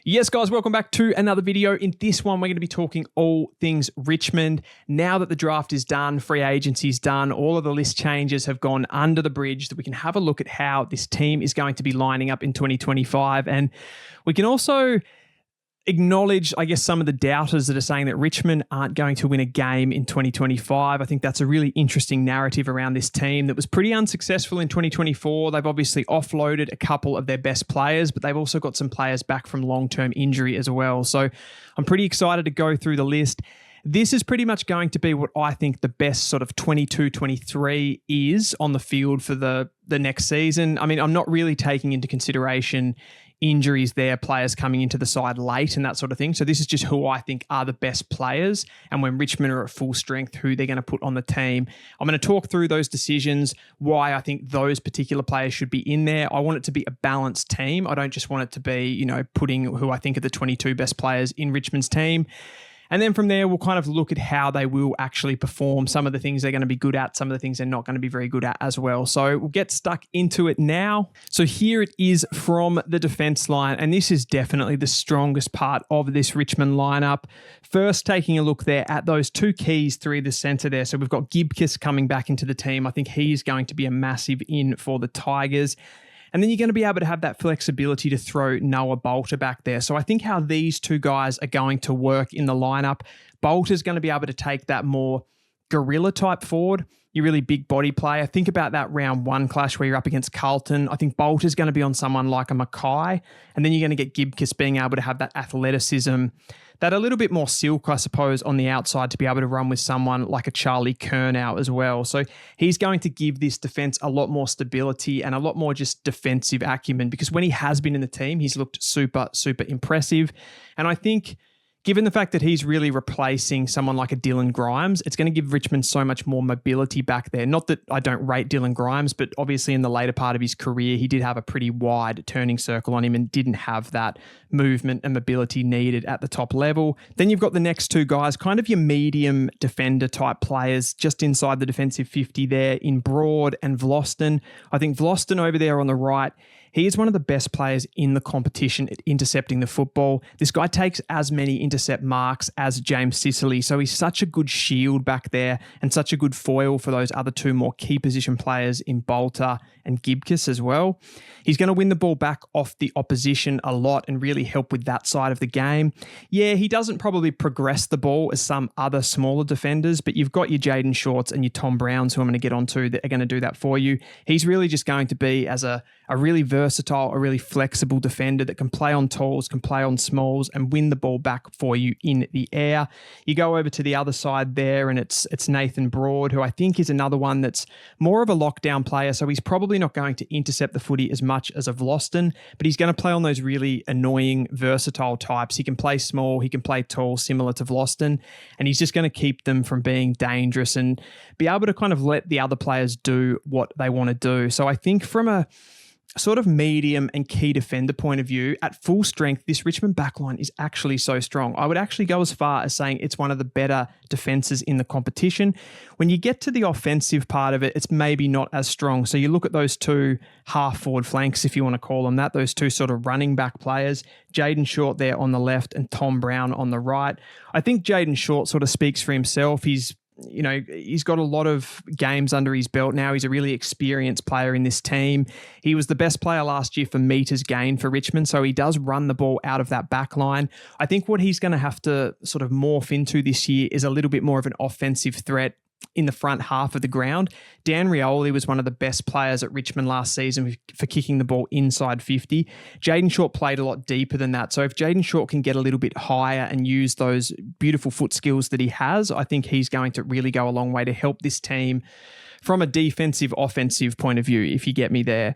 Yes, guys, welcome back to another video. In this one, we're going to be talking all things Richmond. Now that the draft is done, free agency is done, all of the list changes have gone under the bridge, that we can have a look at how this team is going to be lining up in 2025. And we can also acknowledge, I guess, some of the doubters that are saying that Richmond aren't going to win a game in 2025. I think that's a really interesting narrative around this team that was pretty unsuccessful in 2024. They've obviously offloaded a couple of their best players, but they've also got some players back from long-term injury as well. So I'm pretty excited to go through the list. This is pretty much going to be what I think the best sort of 22-23 is on the field for the next season. I mean, I'm not really taking into consideration injuries there, players coming into the side late and that sort of thing. So this is just who I think are the best players, and when Richmond are at full strength, who they're going to put on the team. I'm going to talk through those decisions, why I think those particular players should be in there. I want it to be a balanced team. I don't just want it to be, putting who I think are the 22 best players in Richmond's team. And then from there, we'll kind of look at how they will actually perform, some of the things they're going to be good at, some of the things they're not going to be very good at as well. So we'll get stuck into it now. So here it is from the defense line, and this is definitely the strongest part of this Richmond lineup. First, taking a look there at those two keys through the centre there. So we've got Gibkiss coming back into the team. I think he's going to be a massive in for the Tigers. And then you're going to be able to have that flexibility to throw Noah Bolter back there. So I think how these two guys are going to work in the lineup, Bolter's going to be able to take that more gorilla type forward, your really big body player. Think about that round one clash where you're up against Carlton. I think Bolter's going to be on someone like a Mackay, and then you're going to get Gibkiss being able to have that athleticism, that a little bit more silk, I suppose, on the outside to be able to run with someone like a Charlie Curnow as well. So he's going to give this defense a lot more stability and a lot more just defensive acumen, because when he has been in the team, he's looked super, super impressive. And I think given the fact that he's really replacing someone like a Dylan Grimes, it's going to give Richmond so much more mobility back there. Not that I don't rate Dylan Grimes, but obviously in the later part of his career, he did have a pretty wide turning circle on him and didn't have that movement and mobility needed at the top level. Then you've got the next two guys, kind of your medium defender type players just inside the defensive 50 there in Broad and Vlosten. I think Vlosten over there on the right, he is one of the best players in the competition at intercepting the football. This guy takes as many intercept marks as James Sicily, so he's such a good shield back there and such a good foil for those other two more key position players in Bolter and Gibkiss as well. He's going to win the ball back off the opposition a lot and really help with that side of the game. Yeah, he doesn't probably progress the ball as some other smaller defenders, but you've got your Jaden Shorts and your Tom Browns, who I'm going to get onto, that are going to do that for you. He's really just going to be as a really versatile, a really flexible defender that can play on talls, can play on smalls, and win the ball back for you in the air. You go over to the other side there, and it's Nathan Broad, who I think is another one that's more of a lockdown player, so he's probably not going to intercept the footy as much as a Vlosten, but he's going to play on those really annoying, versatile types. He can play small, he can play tall, similar to Vlosten, and he's just going to keep them from being dangerous and be able to kind of let the other players do what they want to do. So I think from a sort of medium and key defender point of view, at full strength, this Richmond backline is actually so strong. I would actually go as far as saying it's one of the better defenses in the competition. When you get to the offensive part of it, it's maybe not as strong. So you look at those two half forward flanks, if you want to call them that, those two sort of running back players, Jaden Short there on the left and Tom Brown on the right. I think Jaden Short sort of speaks for himself. He's got a lot of games under his belt now. He's a really experienced player in this team. He was the best player last year for meters gained for Richmond, so he does run the ball out of that back line. I think what he's going to have to sort of morph into this year is a little bit more of an offensive threat in the front half of the ground. Dan Rioli was one of the best players at Richmond last season for kicking the ball inside 50. Jaden Short played a lot deeper than that. So if Jaden Short can get a little bit higher and use those beautiful foot skills that he has, I think he's going to really go a long way to help this team from a defensive, offensive point of view, if you get me there.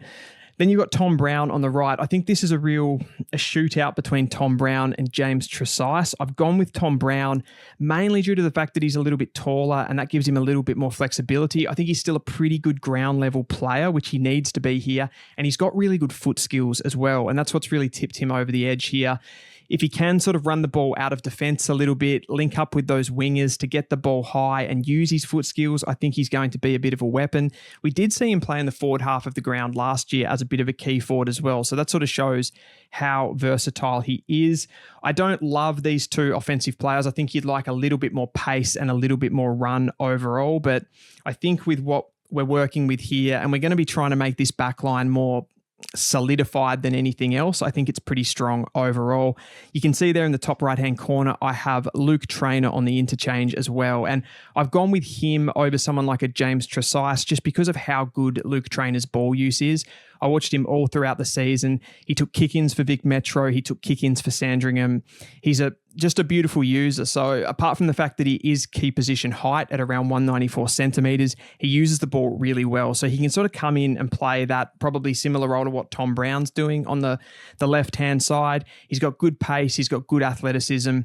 Then you've got Tom Brown on the right. I think this is a shootout between Tom Brown and James Tresize. I've gone with Tom Brown mainly due to the fact that he's a little bit taller and that gives him a little bit more flexibility. I think he's still a pretty good ground level player, which he needs to be here. And he's got really good foot skills as well. And that's what's really tipped him over the edge here. if he can sort of run the ball out of defense a little bit, link up with those wingers to get the ball high and use his foot skills, I think he's going to be a bit of a weapon. We did see him play in the forward half of the ground last year as a bit of a key forward as well. So that sort of shows how versatile he is. I don't love these two offensive players. I think you'd like a little bit more pace and a little bit more run overall. But I think with what we're working with here, and we're going to be trying to make this back line more solidified than anything else, I think it's pretty strong overall. You can see there in the top right-hand corner, I have Luke Traynor on the interchange as well. And I've gone with him over someone like a James Tresice just because of how good Luke Traynor's ball use is. I watched him all throughout the season. He took kick-ins for Vic Metro. He took kick-ins for Sandringham. He's just a beautiful user. So apart from the fact that he is key position height at around 194 centimeters, he uses the ball really well. So he can sort of come in and play that probably similar role to what Tom Brown's doing on the left-hand side. He's got good pace. He's got good athleticism.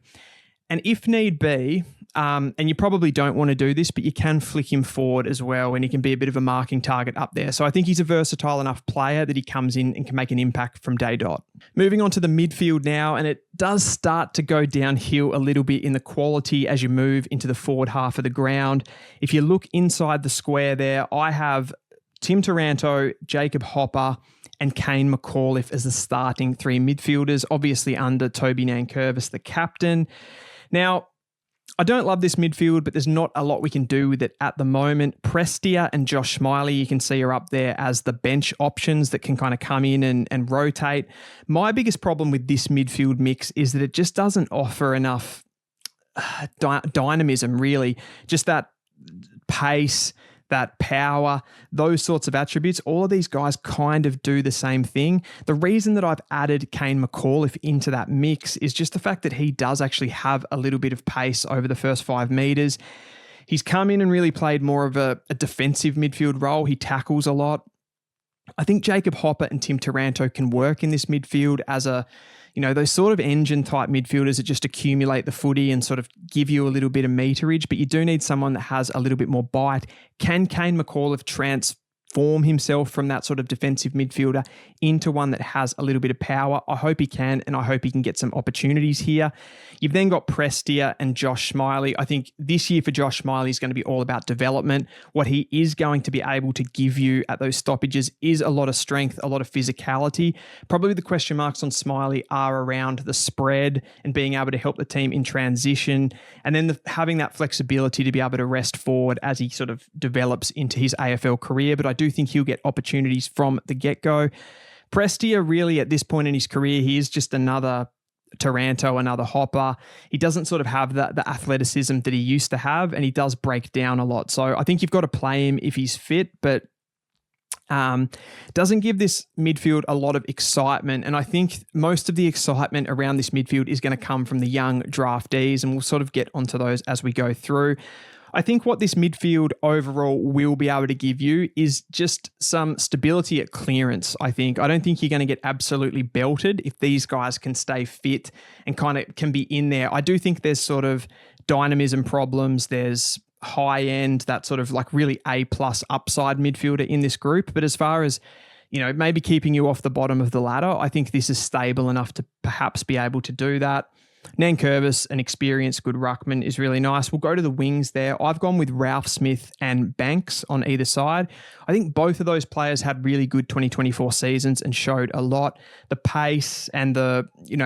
And if need be, and you probably don't want to do this, but you can flick him forward as well, and he can be a bit of a marking target up there. So I think he's a versatile enough player that he comes in and can make an impact from day dot. Moving on to the midfield now, and it does start to go downhill a little bit in the quality as you move into the forward half of the ground. If you look inside the square there, I have Tim Taranto, Jacob Hopper, and Kane McAuliffe as the starting three midfielders, obviously under Toby Nankervis, the captain. Now, I don't love this midfield, but there's not a lot we can do with it at the moment. Prestia and Josh Smiley, you can see, are up there as the bench options that can kind of come in and rotate. My biggest problem with this midfield mix is that it just doesn't offer enough dynamism, really. Just that pace, that power, those sorts of attributes. All of these guys kind of do the same thing. The reason that I've added Kane McAuliffe into that mix is just the fact that he does actually have a little bit of pace over the first 5 meters. He's come in and really played more of a defensive midfield role. He tackles a lot. I think Jacob Hopper and Tim Taranto can work in this midfield as those sort of engine type midfielders that just accumulate the footy and sort of give you a little bit of meterage, but you do need someone that has a little bit more bite. Can Kane McAuliffe transform himself from that sort of defensive midfielder into one that has a little bit of power? I hope he can, and I hope he can get some opportunities here. You've then got Prestia and Josh Smiley. I think this year for Josh Smiley is going to be all about development. What he is going to be able to give you at those stoppages is a lot of strength, a lot of physicality. Probably the question marks on Smiley are around the spread and being able to help the team in transition, and then having that flexibility to be able to rest forward as he sort of develops into his AFL career. But I do think he'll get opportunities from the get-go. Prestia, really, at this point in his career, he is just another Taranto, another Hopper. He doesn't sort of have the athleticism that he used to have, and he does break down a lot. So I think you've got to play him if he's fit, but doesn't give this midfield a lot of excitement. And I think most of the excitement around this midfield is going to come from the young draftees, and we'll sort of get onto those as we go through. I think what this midfield overall will be able to give you is just some stability at clearance, I think. I don't think you're going to get absolutely belted if these guys can stay fit and kind of can be in there. I do think there's sort of dynamism problems. There's high end, that sort of like really A+ upside midfielder in this group. But as far as, maybe keeping you off the bottom of the ladder, I think this is stable enough to perhaps be able to do that. Nankervis, an experienced good ruckman, is really nice. We'll go to the wings there. I've gone with Ralph Smith and Banks on either side. I think both of those players had really good 2024 seasons and showed a lot. The pace and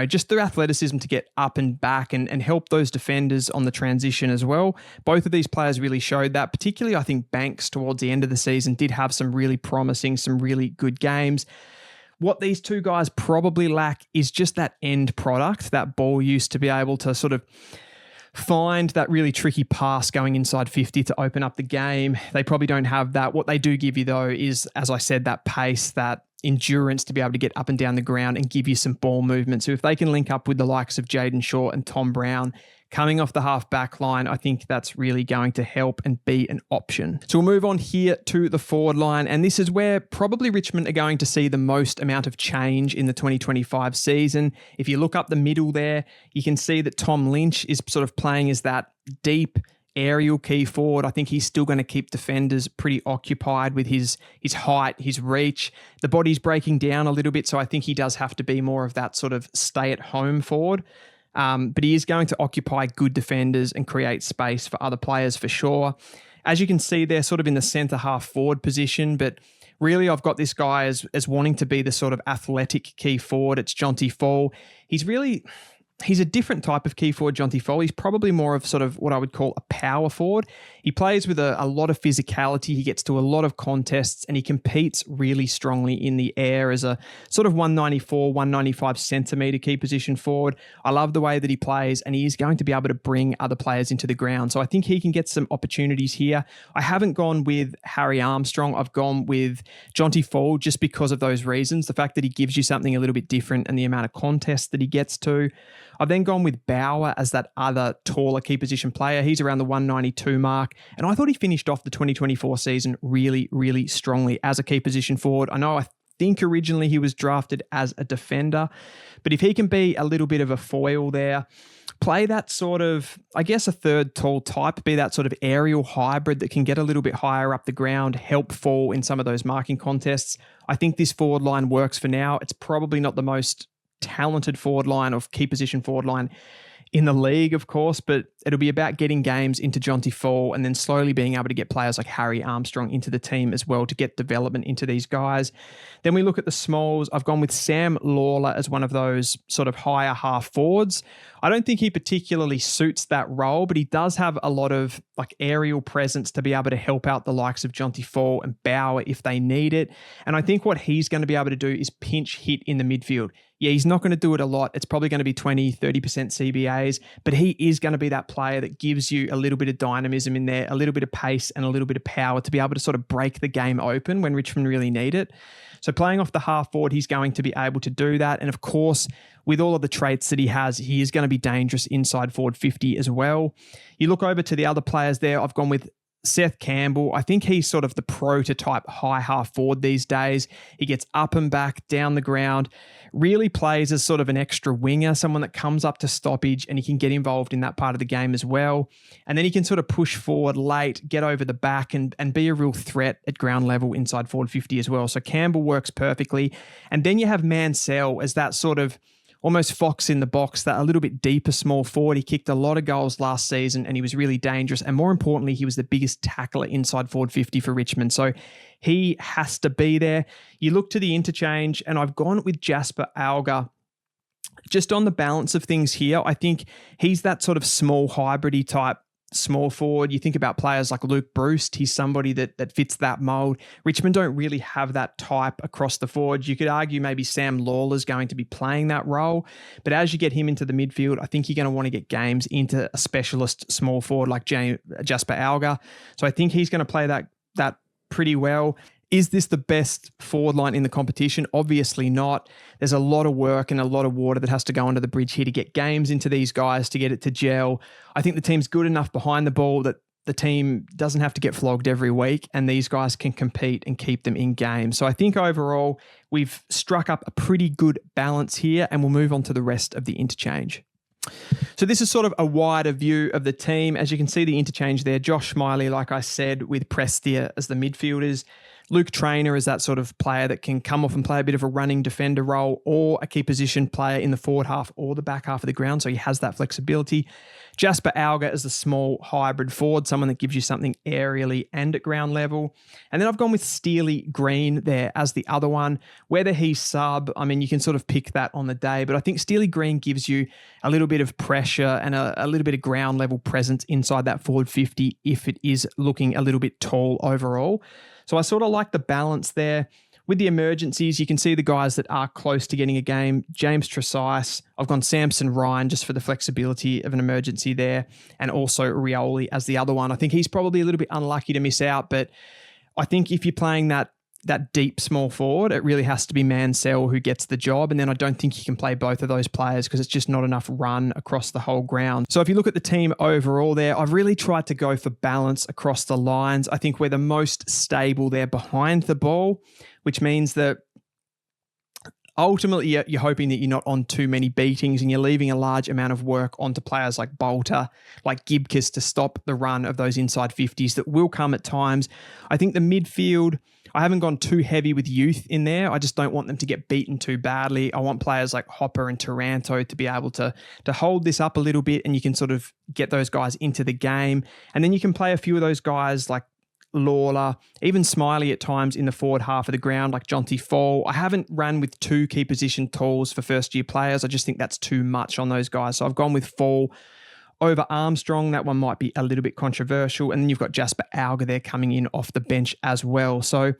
just the athleticism to get up and back and help those defenders on the transition as well. Both of these players really showed that. Particularly, I think Banks towards the end of the season did have some really promising, some really good games. What these two guys probably lack is just that end product, that ball use to be able to sort of find that really tricky pass going inside 50 to open up the game. They probably don't have that. What they do give you, though, is, as I said, that pace, that endurance to be able to get up and down the ground and give you some ball movement. So if they can link up with the likes of Jaden Shaw and Tom Brown coming off the half back line, I think that's really going to help and be an option. So we'll move on here to the forward line, and this is where probably Richmond are going to see the most amount of change in the 2025 season. If you look up the middle there, you can see that Tom Lynch is sort of playing as that deep aerial key forward. I think he's still going to keep defenders pretty occupied with his height, his reach. The body's breaking down a little bit, so I think he does have to be more of that sort of stay-at-home forward. But he is going to occupy good defenders and create space for other players for sure. As you can see, they're sort of in the centre half forward position, but really I've got this guy as wanting to be the sort of athletic key forward. It's Jonty Fall. He's a different type of key forward, Jonty Fall. He's probably more of sort of what I would call a power forward. He plays with a lot of physicality. He gets to a lot of contests and he competes really strongly in the air as a sort of 194, 195 centimetre key position forward. I love the way that he plays and he is going to be able to bring other players into the ground. So I think he can get some opportunities here. I haven't gone with Harry Armstrong. I've gone with Jonty Fall just because of those reasons. The fact that he gives you something a little bit different and the amount of contests that he gets to. I've then gone with Bauer as that other taller key position player. He's around the 192 mark. And I thought he finished off the 2024 season really, really strongly as a key position forward. I think originally he was drafted as a defender, but if he can be a little bit of a foil there, play that sort of, I guess, a third tall type, be that sort of aerial hybrid that can get a little bit higher up the ground, help Fall in some of those marking contests. I think this forward line works for now. It's probably not the most talented forward line or key position forward line in the league, of course, but it'll be about getting games into Jonty Fall and then slowly being able to get players like Harry Armstrong into the team as well to get development into these guys. Then we look at the smalls. I've gone with Sam Lawler as one of those sort of higher half forwards. I don't think he particularly suits that role, but he does have a lot of like aerial presence to be able to help out the likes of Jonty Fall and Bauer if they need it. And I think what he's going to be able to do is pinch hit in the midfield. Yeah, he's not going to do it a lot. It's probably going to be 20, 30% CBAs, but he is going to be that player that gives you a little bit of dynamism in there, a little bit of pace and a little bit of power to be able to sort of break the game open when Richmond really need it. So playing off the half forward, he's going to be able to do that. And of course, with all of the traits that he has, he is going to be dangerous inside forward 50 as well. You look over to the other players there. I've gone with Seth Campbell. I think he's sort of the prototype high half forward these days. He gets up and back, down the ground, really plays as sort of an extra winger, someone that comes up to stoppage and he can get involved in that part of the game as well. And then he can sort of push forward late, get over the back and be a real threat at ground level inside forward 50 as well. So Campbell works perfectly. And then you have Mansell as that sort of almost fox in the box, that a little bit deeper small forward. He kicked a lot of goals last season and he was really dangerous. And more importantly, he was the biggest tackler inside forward 50 for Richmond. So he has to be there. You look to the interchange and I've gone with Jasper Alger. Just on the balance of things here, I think he's that sort of small hybridy type small forward. You think about players like Luke Bruce. He's somebody that fits that mold. Richmond don't really have that type across the forward. You could argue maybe Sam Lawler's going to be playing that role, but as you get him into the midfield, I think you're going to want to get games into a specialist small forward like Jasper Alger. So I think he's going to play that pretty well. Is this the best forward line in the competition? Obviously not. There's a lot of work and a lot of water that has to go under the bridge here to get games into these guys, to get it to gel. I think the team's good enough behind the ball that the team doesn't have to get flogged every week and these guys can compete and keep them in games. So I think overall we've struck up a pretty good balance here and we'll move on to the rest of the interchange. So this is sort of a wider view of the team. As you can see the interchange there, Josh Smiley, like I said, with Prestia as the midfielders. Luke Traynor is that sort of player that can come off and play a bit of a running defender role or a key position player in the forward half or the back half of the ground. So he has that flexibility. Jasper Alger is the small hybrid forward, someone that gives you something aerially and at ground level. And then I've gone with Steely Green there as the other one. Whether he's sub, I mean, you can sort of pick that on the day, but I think Steely Green gives you a little bit of pressure and a little bit of ground level presence inside that forward 50 if it is looking a little bit tall overall. So I sort of like the balance there. With the emergencies, you can see the guys that are close to getting a game. James Tresice. I've gone Samson Ryan just for the flexibility of an emergency there. And also Rioli as the other one. I think he's probably a little bit unlucky to miss out, but I think if you're playing that deep small forward, it really has to be Mansell who gets the job. And then I don't think you can play both of those players because it's just not enough run across the whole ground. So if you look at the team overall there, I've really tried to go for balance across the lines. I think we're the most stable there behind the ball, which means that Ultimately, you're hoping that you're not on too many beatings and you're leaving a large amount of work onto players like Bolter, like Gibcus to stop the run of those inside 50s that will come at times. I think the midfield, I haven't gone too heavy with youth in there. I just don't want them to get beaten too badly. I want players like Hopper and Taranto to be able to hold this up a little bit, and you can sort of get those guys into the game. And then you can play a few of those guys like Lawler, even Smiley at times in the forward half of the ground, like Jonty Fall. I haven't ran with 2 key position tools for first-year players. I just think that's too much on those guys. So I've gone with Fall over Armstrong. That one might be a little bit controversial. And then you've got Jasper Alga there coming in off the bench as well. So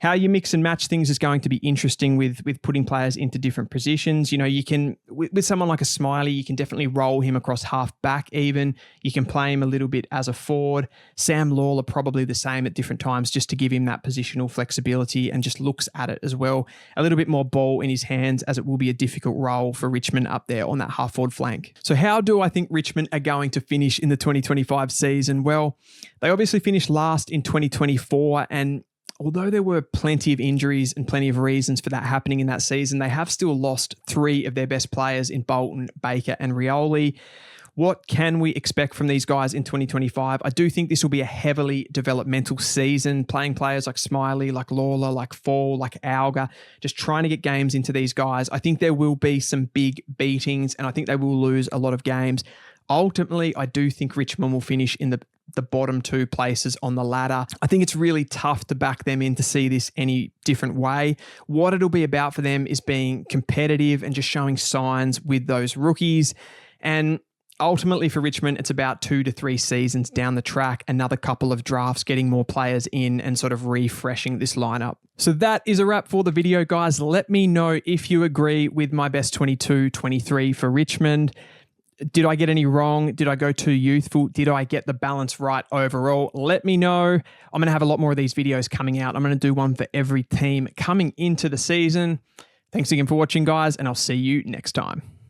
how you mix and match things is going to be interesting with putting players into different positions. You know, you can, with someone like a Smiley, you can definitely roll him across half back even. You can play him a little bit as a forward. Sam Lawler probably the same at different times, just to give him that positional flexibility and just looks at it as well. A little bit more ball in his hands, as it will be a difficult role for Richmond up there on that half forward flank. So how do I think Richmond are going to finish in the 2025 season? Well, they obviously finished last in 2024, and although there were plenty of injuries and plenty of reasons for that happening in that season, they have still lost 3 of their best players in Bolton, Baker and Rioli. What can we expect from these guys in 2025? I do think this will be a heavily developmental season, playing players like Smiley, like Lawler, like Fall, like Alga, just trying to get games into these guys. I think there will be some big beatings, and I think they will lose a lot of games. Ultimately, I do think Richmond will finish in the bottom 2 places on the ladder. I think it's really tough to back them in to see this any different way. What it'll be about for them is being competitive and just showing signs with those rookies. And ultimately for Richmond, it's about 2 to 3 seasons down the track, another couple of drafts, getting more players in and sort of refreshing this lineup. So that is a wrap for the video, guys. Let me know if you agree with my best 22-23 for Richmond. Did I get any wrong? Did I go too youthful? Did I get the balance right overall? Let me know. I'm going to have a lot more of these videos coming out. I'm going to do one for every team coming into the season. Thanks again for watching, guys, and I'll see you next time.